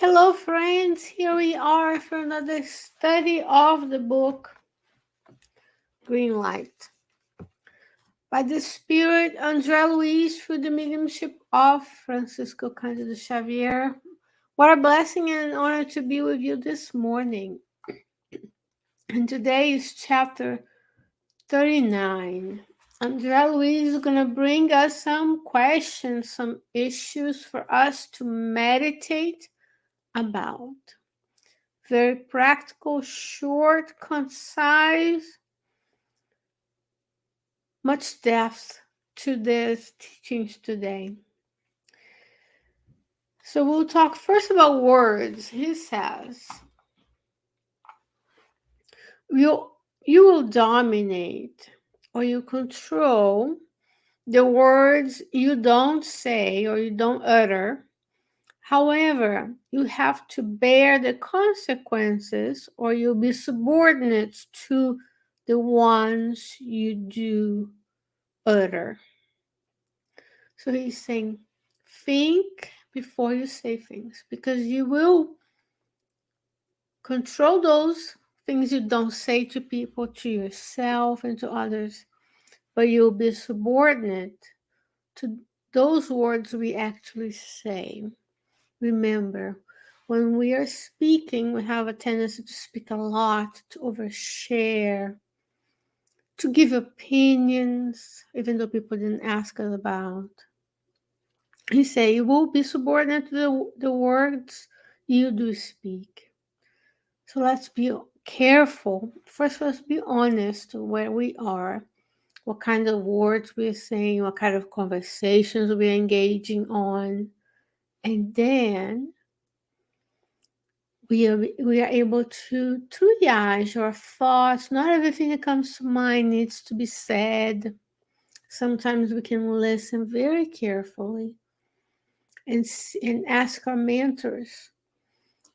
Hello, friends. Here we are for another study of the book Green Light by the Spirit André Luiz through the mediumship of Francisco Cândido Xavier. What a blessing and an honor to be with you this morning. And today is chapter 39. André Luiz is going to bring us some questions, some issues for us to meditate about. Very practical, short, concise, much depth to these teachings today. So we'll talk first about words. He says, you will dominate or you control the words you don't say or you don't utter. However, you have to bear the consequences or you'll be subordinate to the ones you do utter. So he's saying, think before you say things, because you will control those things you don't say to people, to yourself, and to others, but you'll be subordinate to those words we actually say. Remember, when we are speaking, we have a tendency to speak a lot, to overshare, to give opinions, even though people didn't ask us about. He say, you will be subordinate to the words you do speak. So let's be careful. First, let's be honest where we are, what kind of words we're saying, what kind of conversations we're engaging on. And then we are able to triage our thoughts. Not everything that comes to mind needs to be said. Sometimes we can listen very carefully and ask our mentors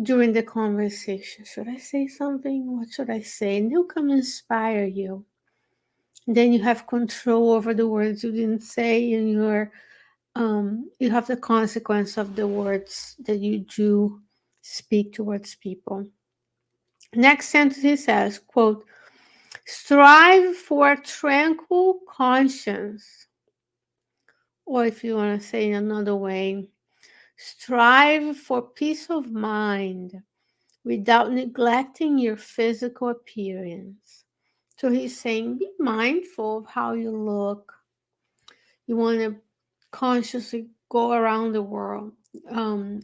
during the conversation, should I say something? What should I say? And they'll come inspire you. And then you have control over the words you didn't say, and you have the consequence of the words that you do speak towards people. Next sentence he says, quote, strive for a tranquil conscience. Or if you want to say in another way, strive for peace of mind without neglecting your physical appearance. So he's saying, be mindful of how you look. You want to consciously go around the world,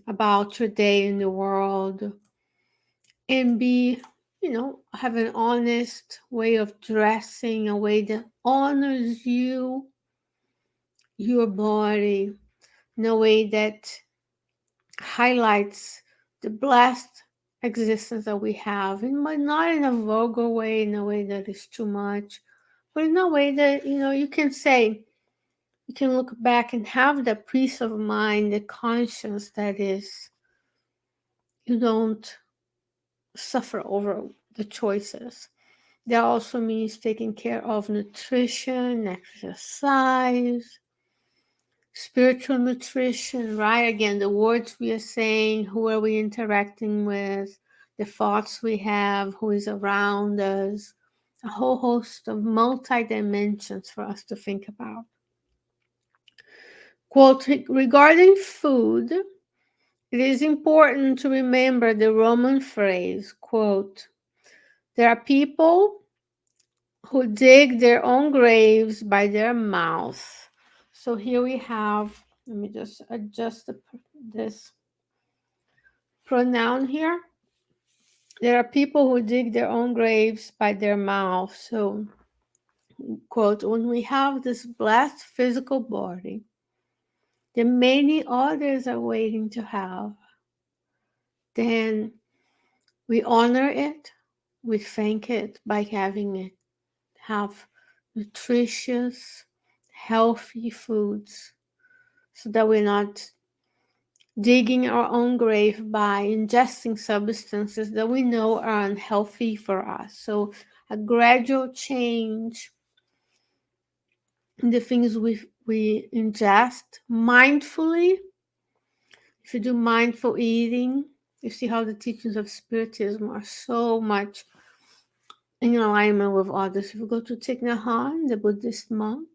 about your day in the world, and have an honest way of dressing, a way that honors you, your body, in a way that highlights the blessed existence that we have, but not in a vulgar way, in a way that is too much, but in a way that you can say, you can look back and have the peace of mind, the conscience that is, you don't suffer over the choices. That also means taking care of nutrition, exercise, spiritual nutrition, right? Again, the words we are saying, who are we interacting with, the thoughts we have, who is around us, a whole host of multi-dimensions for us to think about. Quote, regarding food, it is important to remember the Roman phrase, quote, there are people who dig their own graves by their mouth. So here we have, let me just adjust this pronoun here. There are people who dig their own graves by their mouth. So, quote, when we have this blessed physical body that many others are waiting to have, then we honor it, we thank it by having it have nutritious, healthy foods, so that we're not digging our own grave by ingesting substances that we know are unhealthy for us. So a gradual change in the things we ingest mindfully. If you do mindful eating, You see how the teachings of Spiritism are so much in alignment with others. If you go to Thich Nhat Hanh, the Buddhist monk,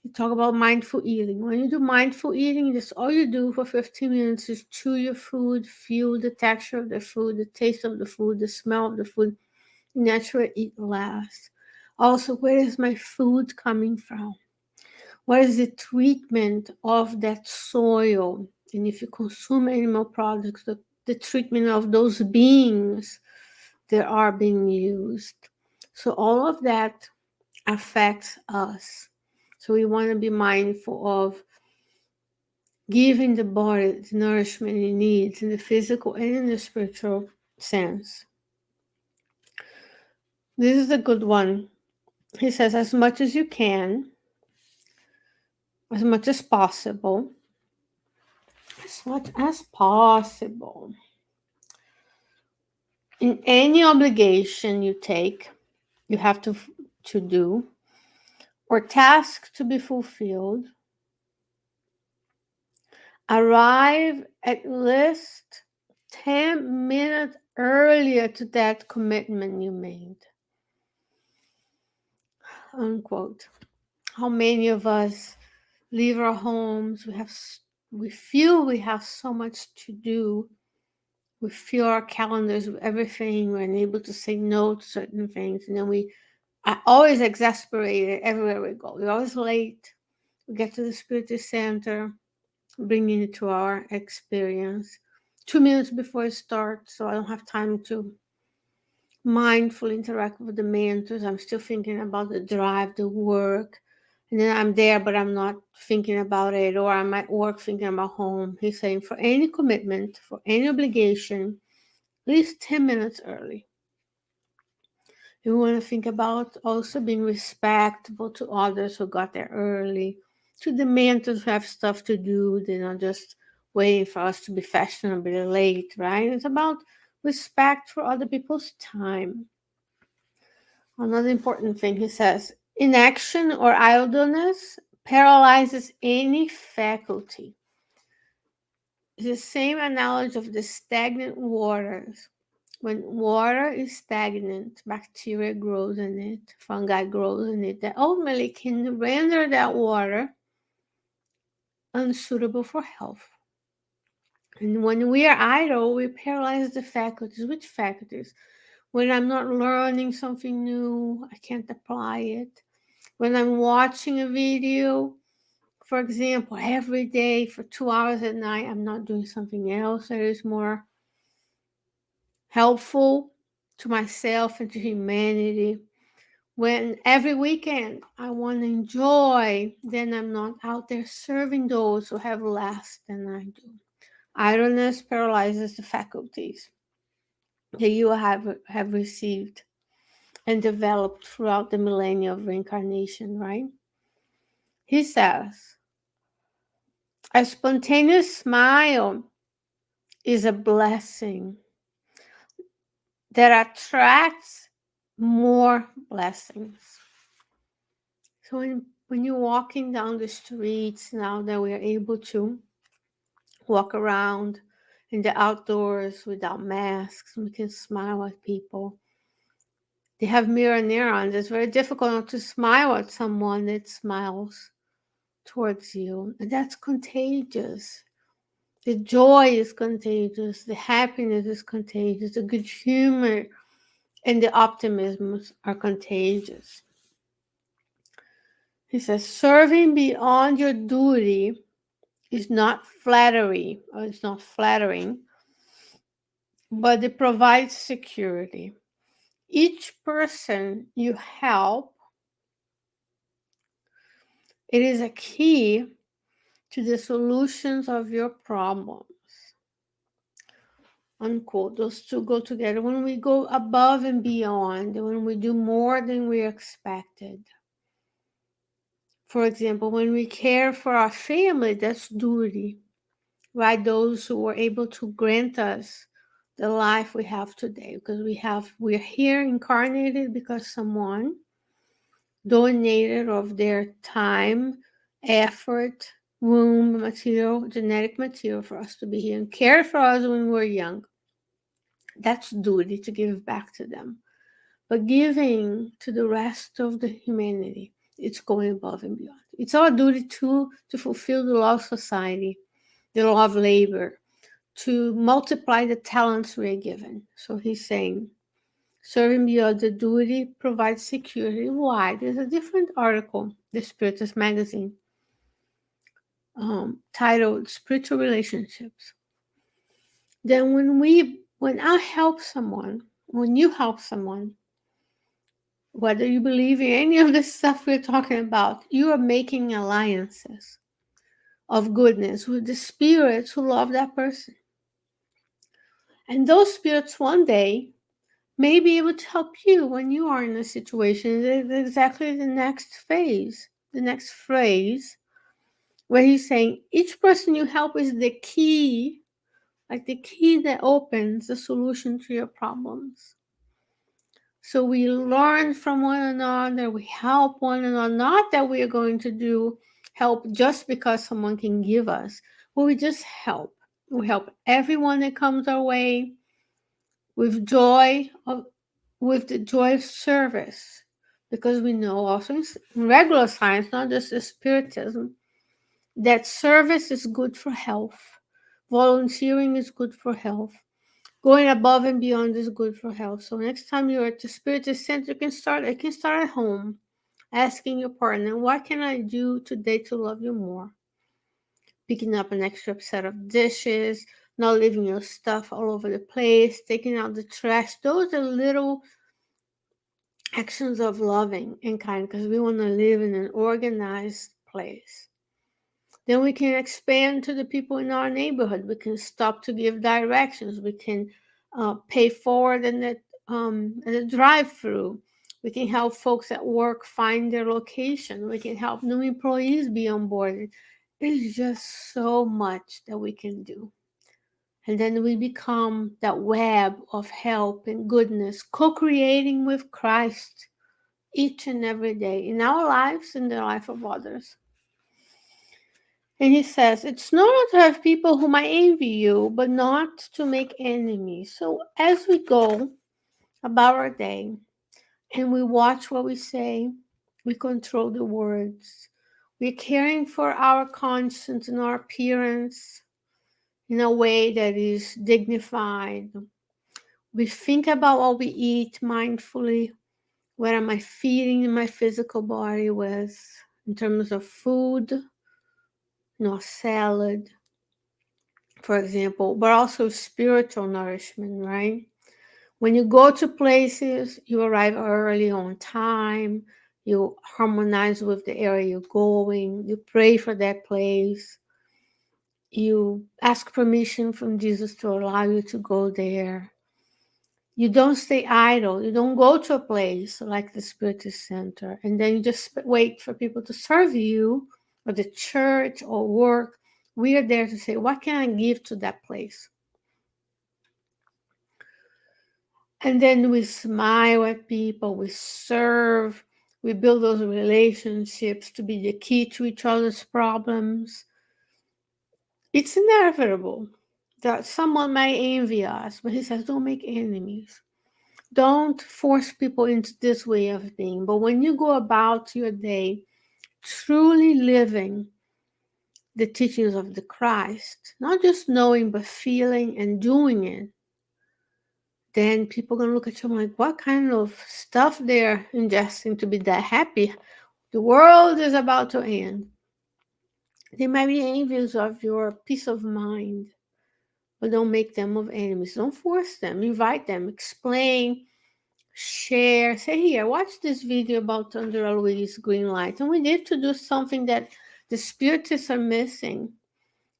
you talk about mindful eating. When you do mindful eating, that's all you do for 15 minutes is chew your food, feel the texture of the food, the taste of the food, the smell of the food. Naturally eat last. Also, where is my food coming from? What is the treatment of that soil? And if you consume animal products, the treatment of those beings that are being used. So all of that affects us. So we want to be mindful of giving the body the nourishment it needs in the physical and in the spiritual sense. This is a good one. He says, as much as you can, as much as possible, as much as possible, in any obligation you take, you have to do, or task to be fulfilled, arrive at least 10 minutes earlier to that commitment you made. Unquote. How many of us leave our homes? We feel we have so much to do. We fill our calendars with everything. We're unable to say no to certain things, and then we are always exasperated everywhere we go. We're always late. We get to the spiritual center, bringing it to our experience 2 minutes before it starts, so I don't have time to mindfully interact with the mentors. I'm still thinking about the drive, the work, and then I'm there, but I'm not thinking about it, or I'm at work thinking about home. He's saying for any commitment, for any obligation, at least 10 minutes early. We want to think about also being respectful to others who got there early, to the mentors who have stuff to do. They're not just waiting for us to be fashionably late, right? It's about respect for other people's time. Another important thing he says, inaction or idleness paralyzes any faculty. It's the same analogy of the stagnant waters. When water is stagnant, bacteria grows in it, fungi grows in it, that ultimately can render that water unsuitable for health. And when we are idle, we paralyze the faculties. Which faculties? When I'm not learning something new, I can't apply it. When I'm watching a video, for example, every day for 2 hours at night, I'm not doing something else that is more helpful to myself and to humanity. When every weekend I want to enjoy, then I'm not out there serving those who have less than I do. Idleness paralyzes the faculties that you have received and developed throughout the millennia of reincarnation, right? He says, a spontaneous smile is a blessing that attracts more blessings. So when you're walking down the streets, now that we are able to walk around in the outdoors without masks, we can smile at people. They have mirror neurons. It's very difficult not to smile at someone that smiles towards you. And that's contagious. The joy is contagious. The happiness is contagious. The good humor and the optimism are contagious. He says, serving beyond your duty is not flattery, or it's not flattering, but it provides security. Each person you help, it is a key to the solutions of your problems. Unquote. Those two go together. When we go above and beyond, when we do more than we expected. For example, when we care for our family, that's duty, right? Those who were able to grant us the life we have today, because we're here incarnated because someone donated of their time, effort, womb material, genetic material for us to be here and cared for us when we were young. That's duty to give back to them. But giving to the rest of the humanity, it's going above and beyond. It's our duty to fulfill the law of society, the law of labor, to multiply the talents we are given. So he's saying, serving beyond the duty provides security. Why? There's a different article, the Spiritist magazine, titled Spiritual Relationships. Then when I help someone, when you help someone, whether you believe in any of the stuff we're talking about, you are making alliances of goodness with the spirits who love that person. And those spirits one day may be able to help you when you are in a situation. It's exactly the next phase, the next phrase, where he's saying each person you help is the key, like the key that opens the solution to your problems. So we learn from one another, we help one another. Not that we are going to do help just because someone can give us, but we just help. We help everyone that comes our way with with the joy of service, because we know also in regular science, not just in spiritism, that service is good for health. Volunteering is good for health. Going above and beyond is good for health. So next time you're at the Spiritist Center, it can start at home, asking your partner, what can I do today to love you more? Picking up an extra set of dishes, not leaving your stuff all over the place, taking out the trash. Those are little actions of loving and kind, because we want to live in an organized place. Then we can expand to the people in our neighborhood. We can stop to give directions. We can pay forward in the drive-through. We can help folks at work find their location. We can help new employees be onboarded. It's just so much that we can do. And then we become that web of help and goodness, co-creating with Christ each and every day in our lives and the life of others. And he says, it's normal to have people who might envy you, but not to make enemies. So as we go about our day and we watch what we say, we control the words. We're caring for our conscience and our appearance in a way that is dignified. We think about what we eat mindfully. What am I feeding my physical body with in terms of food? Salad, for example, but also spiritual nourishment, right? When you go to places, you arrive early on time, you harmonize with the area you're going, you pray for that place, you ask permission from Jesus to allow you to go there. You don't stay idle. You don't go to a place like the Spiritist Center and then you just wait for people to serve you, or the church or work. We are there to say, what can I give to that place? And then we smile at people, we serve, we build those relationships to be the key to each other's problems. It's inevitable that someone may envy us, but he says, don't make enemies. Don't force people into this way of being. But when you go about your day truly living the teachings of the Christ, not just knowing, but feeling and doing it, then people are going to look at you like, what kind of stuff they're ingesting to be that happy? The world is about to end. They might be envious of your peace of mind, but don't make them of enemies. Don't force them. Invite them. Explain. Share. Say, here, watch this video about under a Luiz green light. And we need to do something that the spiritists are missing.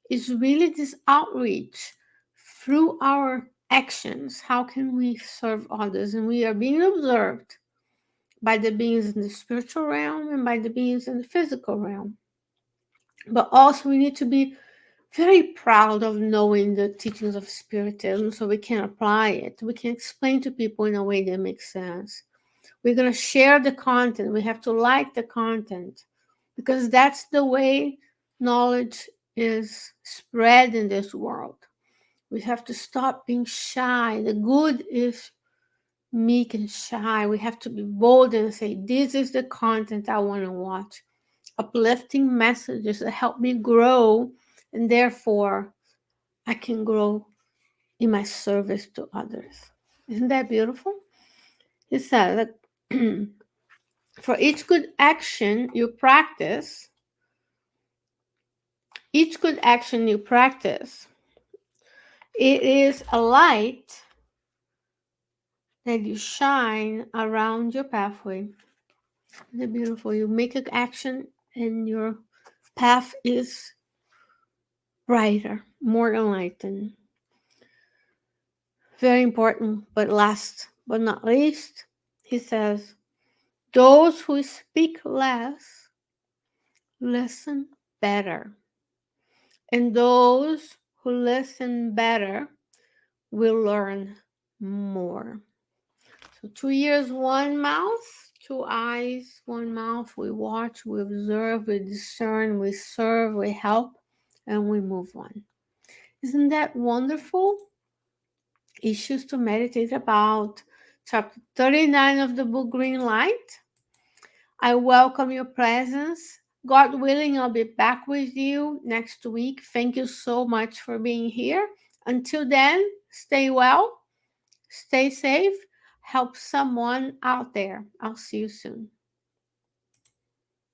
Is really this outreach through our actions. How can we serve others? And we are being observed by the beings in the spiritual realm and by the beings in the physical realm. But also we need to be very proud of knowing the teachings of Spiritism so we can apply it. We can explain to people in a way that makes sense. We're going to share the content. We have to like the content because that's the way knowledge is spread in this world. We have to stop being shy. The good is meek and shy. We have to be bold and say, this is the content I want to watch. Uplifting messages that help me grow, and therefore I can grow in my service to others. Isn't that beautiful? He said that for each good action you practice, each good action you practice, it is a light that you shine around your pathway. Isn't it beautiful? You make an action and your path is brighter, more enlightened. Very important, but last but not least, he says, those who speak less listen better. And those who listen better will learn more. So 2 ears, one mouth, 2 eyes, one mouth. We watch, we observe, we discern, we serve, we help, and we move on. Isn't that wonderful? Issues to meditate about. Chapter 39 of the book Green Light. I welcome your presence. God willing, I'll be back with you next week. Thank you so much for being here. Until then, stay well, stay safe, help someone out there. I'll see you soon.